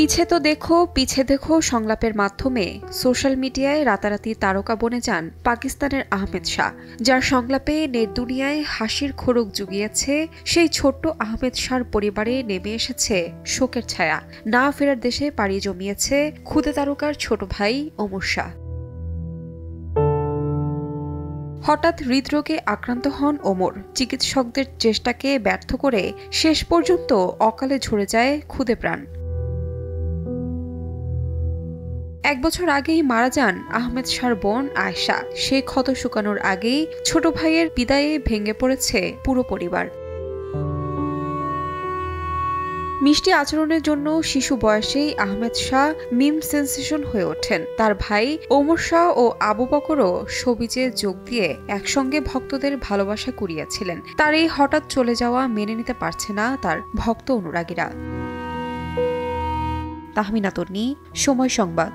পিছে দেখো সংলাপের মাধ্যমে সোশ্যাল মিডিয়ায় রাতারাতি তারকা বনে যান পাকিস্তানের আহমেদ শাহ, যার সংলাপে নেট দুনিয়ায় হাসির খোরাক জুগিয়েছে। সেই ছোট্ট আহমেদ শাহর পরিবারে নেমে এসেছে শোকের ছায়া। না ফেরার দেশে পাড়ি জমিয়েছে খুদে তারকার ছোট ভাই ওমর শাহ। হঠাৎ হৃদরোগে আক্রান্ত হন ওমর। চিকিৎসকদের চেষ্টাকে ব্যর্থ করে শেষ পর্যন্ত অকালে ঝরে যায় খুদে প্রাণ। 1 বছর আগেই মারা যান আহমেদ শাহর বোন আয়েশা। সেই ক্ষত শুকানোর আগেই ছোট ভাইয়ের বিদায়ে ভেঙে পড়েছে পুরো পরিবার। মিষ্টি আচরণের জন্য শিশু বয়সেই আহমেদ শাহ মিম সেন্সেশন হয়ে ওঠেন। তার ভাই ওমর শাহ ও আবু বকরও শোবিজে যোগ দিয়ে একসঙ্গে ভক্তদের ভালোবাসা কুড়িয়েছিলেন। তার এই হঠাৎ চলে যাওয়া মেনে নিতে পারছে না তার ভক্ত অনুরাগীরা। তাহমিনা তন্নি, সময় সংবাদ।